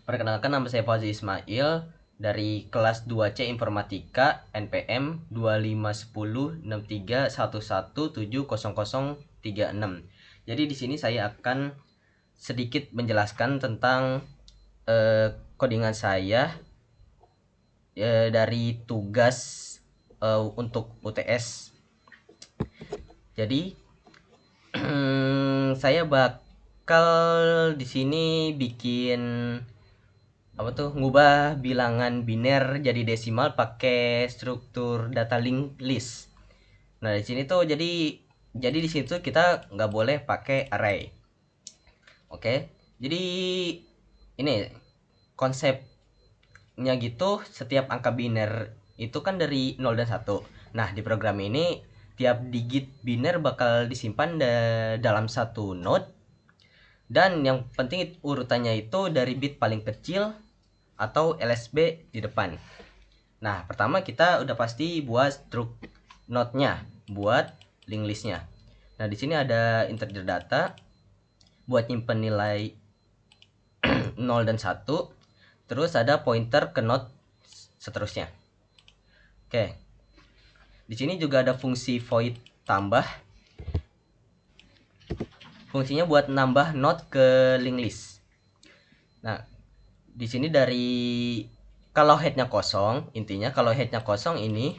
Perkenalkan, nama saya Fauzi Ismail dari kelas 2C Informatika NPM 25106311700036. Jadi di sini saya akan sedikit menjelaskan tentang codingan saya dari tugas untuk UTS. Jadi saya bakal di sini bikin ngubah bilangan biner jadi desimal pakai struktur data linked list. Nah, di sini tuh jadi di situ kita nggak boleh pakai array. Oke. Jadi ini konsepnya gitu, setiap angka biner itu kan dari 0 dan 1. Nah, di program ini tiap digit biner bakal disimpan dalam satu node, dan yang penting urutannya itu dari bit paling kecil atau LSB di depan. Nah, pertama kita udah pasti buat struk node-nya, buat link list-nya. Nah, di sini ada integer data buat nyimpen nilai 0 dan 1. Terus ada pointer ke node seterusnya. Oke. Di sini juga ada fungsi void tambah. Fungsinya buat nambah node ke link list. Nah, di sini kalau headnya kosong, intinya kalau headnya kosong ini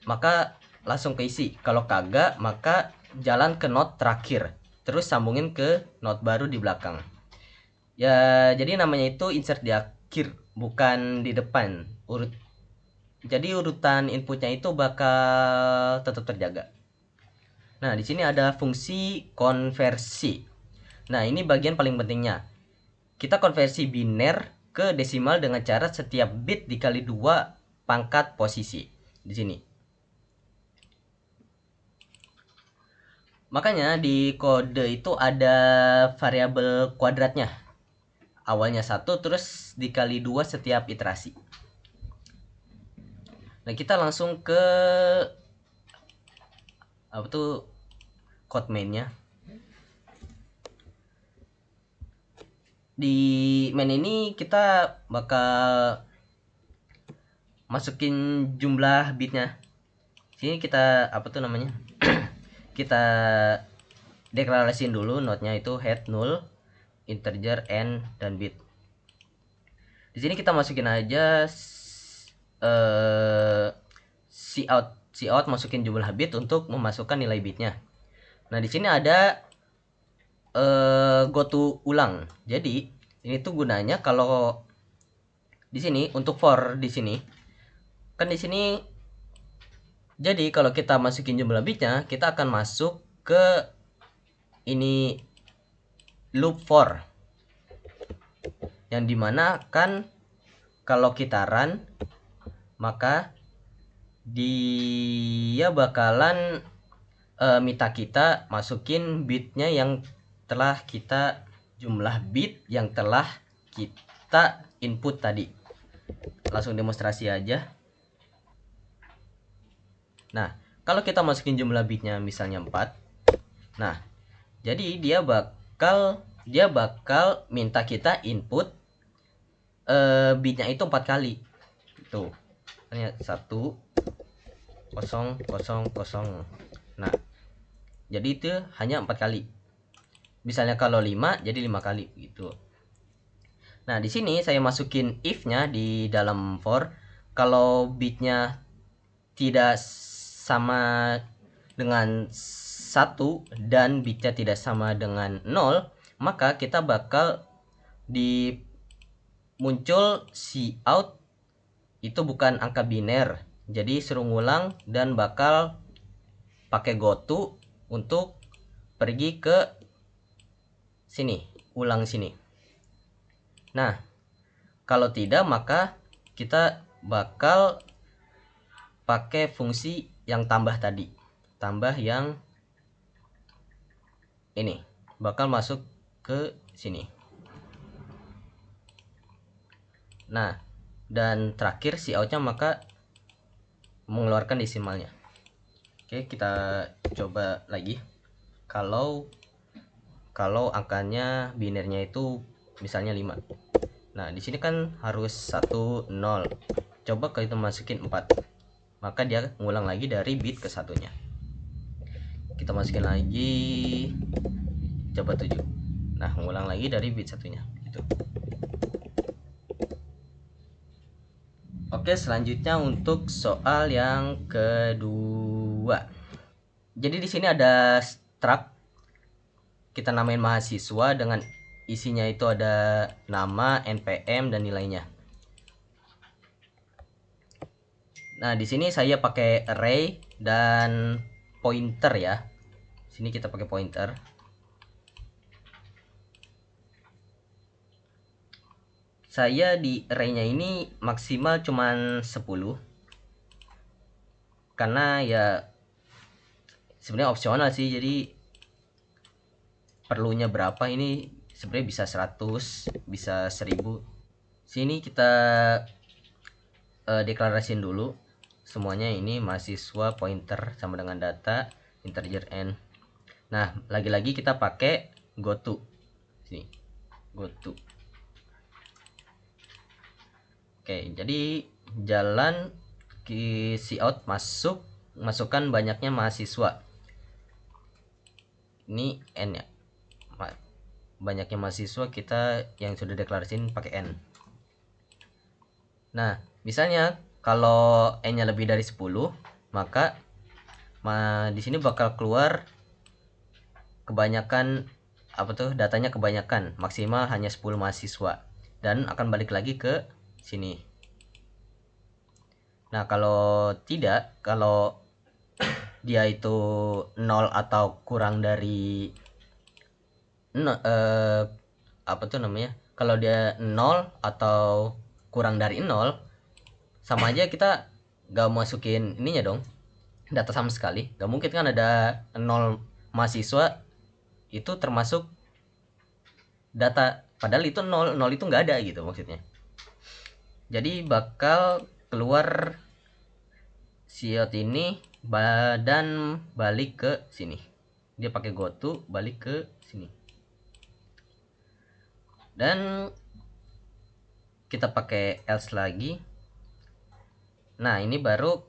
maka langsung keisi. Kalau kagak maka jalan ke node terakhir, terus sambungin ke node baru di belakang. Ya, jadi namanya itu insert di akhir, bukan di depan. Jadi urutan inputnya itu bakal tetap terjaga. Nah, di sini ada fungsi konversi. Nah, ini bagian paling pentingnya. Kita konversi biner ke desimal dengan cara setiap bit dikali 2 pangkat posisi. Di sini. Makanya di kode itu ada variabel kuadratnya. Awalnya 1 terus dikali 2 setiap iterasi. Nah, kita langsung ke code mainnya. Di main ini kita bakal masukin jumlah bitnya. Sini kita kita deklarasiin dulu node-nya itu head 0, integer n, dan bit. Di sini kita masukin aja cout masukin jumlah bit untuk memasukkan nilai bitnya. Nah, di sini ada goto ulang. Jadi ini tuh gunanya kalau di sini untuk for di sini kan di sini. Jadi kalau kita masukin jumlah bitnya, kita akan masuk ke ini loop for, yang dimana kan kalau kita run maka dia bakalan minta kita masukin bitnya yang telah kita jumlah bit yang telah kita input tadi. Langsung demonstrasi aja. Nah, kalau kita masukin jumlah bitnya misalnya 4. Nah, jadi dia bakal minta kita input bitnya itu 4 kali. Tuh. 1 0 0 0. Nah, jadi itu hanya 4 kali. Misalnya kalau 5 jadi 5 kali gitu. Nah, di sini saya masukin if-nya di dalam for. Kalau bitnya tidak sama dengan 1 dan bitnya tidak sama dengan 0, maka kita bakal muncul cout itu bukan angka biner. Jadi suruh ngulang dan bakal pakai goto untuk pergi ke sini, ulang sini. Nah, kalau tidak maka kita bakal pakai fungsi yang tambah tadi. Tambah yang ini bakal masuk ke sini. Nah, dan terakhir cout-nya maka mengeluarkan desimalnya. Oke, kita coba lagi. Kalau angkanya binernya itu misalnya 5. Nah, di sini kan harus 1 0. Coba kita masukin 4. Maka dia ngulang lagi dari bit ke satunya. Kita masukin lagi, coba 7. Nah, ngulang lagi dari bit satunya gitu. Oke, selanjutnya untuk soal yang kedua. Jadi di sini ada struct, kita namain mahasiswa dengan isinya itu ada nama, NPM, dan nilainya. Nah, di sini saya pakai array dan pointer ya. Sini kita pakai pointer. Saya di array-nya ini maksimal cuman 10. Karena ya sebenarnya opsional sih, jadi perlunya berapa ini sebenarnya bisa 100, bisa 1000. Sini kita deklarasiin dulu semuanya. Ini mahasiswa, pointer sama dengan data, integer n. Nah, lagi-lagi kita pakai goto. Sini, goto. Oke, jadi jalan cout masukkan banyaknya mahasiswa. Ini n ya. Banyaknya mahasiswa kita yang sudah deklarasiin pakai n. Nah, misalnya kalau n-nya lebih dari 10, maka di sini bakal keluar kebanyakan datanya kebanyakan, maksimal hanya 10 mahasiswa, dan akan balik lagi ke sini. Nah, kalau tidak, kalau dia itu 0 atau kurang dari kalau dia 0 atau kurang dari 0, sama aja kita gak masukin ininya dong, data sama sekali. Gak mungkin kan ada 0 mahasiswa itu termasuk data, padahal itu 0 itu nggak ada gitu maksudnya. Jadi bakal keluar cout ini dan balik ke sini. Dia pakai goto balik ke sini. Dan kita pakai else lagi. Nah, ini baru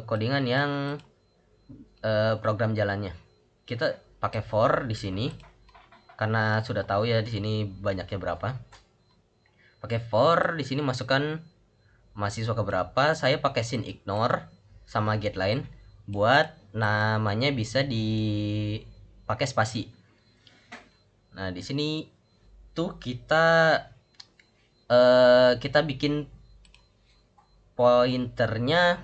codingan yang program jalannya. Kita pakai for di sini karena sudah tahu ya di sini banyaknya berapa. Pakai for di sini masukkan mahasiswa ke berapa. Saya pakai sin ignore sama getLine buat namanya bisa dipakai spasi. Nah, di sini tuh kita bikin pointernya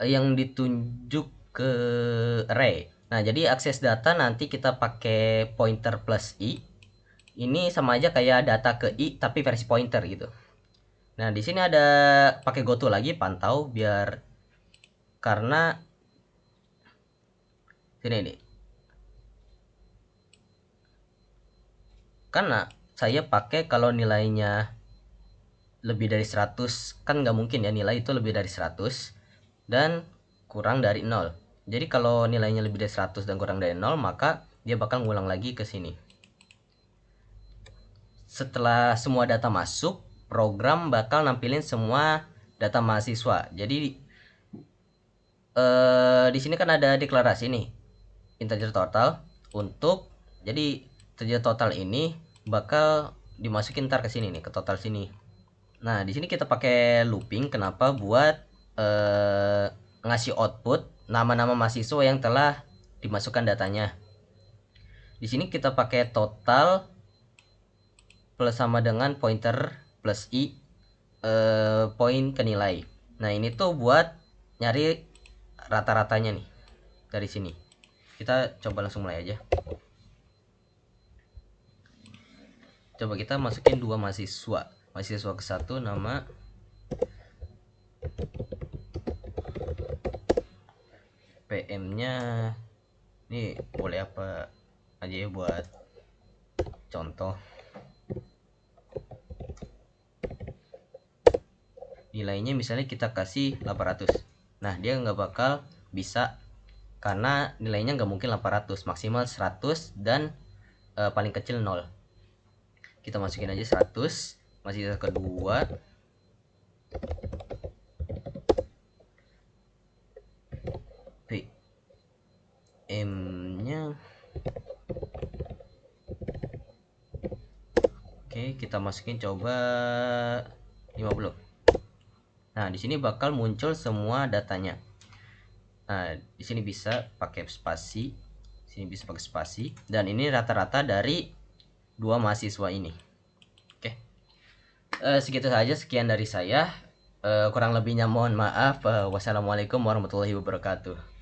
yang ditunjuk ke array. Nah, jadi akses data nanti kita pakai pointer plus i. Ini sama aja kayak data ke i tapi versi pointer gitu. Nah, di sini ada pakai goto lagi, pantau biar, karena sini nih. Karena saya pakai kalau nilainya lebih dari 100, kan nggak mungkin ya nilai itu lebih dari 100 dan kurang dari 0. Jadi kalau nilainya lebih dari 100 dan kurang dari 0, maka dia bakal ngulang lagi ke sini. Setelah semua data masuk, program bakal nampilin semua data mahasiswa. Jadi di sini kan ada deklarasi nih, integer total untuk, jadi integer total ini bakal dimasukin ntar ke sini nih, ke total sini. Nah, di sini kita pakai looping. Kenapa? Buat ngasih output nama-nama mahasiswa yang telah dimasukkan datanya. Di sini kita pakai total plus sama dengan pointer plus i poin ke nilai. Nah, ini tuh buat nyari rata-ratanya nih dari sini. Kita coba langsung mulai aja. Coba kita masukin 2 mahasiswa. Mahasiswa ke 1 nama PM-nya ini boleh apa aja ya buat contoh. Nilainya misalnya kita kasih 800. Nah, dia nggak bakal bisa karena nilainya nggak mungkin 800, maksimal 100 dan paling kecil 0. Kita masukin aja 100, masih kedua. PM-nya oke, kita masukin coba 50. Nah, di sini bakal muncul semua datanya. Nah, di sini bisa pakai spasi, sini bisa pakai spasi, dan ini rata-rata dari dua mahasiswa ini. Oke, segitu saja, sekian dari saya. Kurang lebihnya mohon maaf. Wassalamualaikum warahmatullahi wabarakatuh.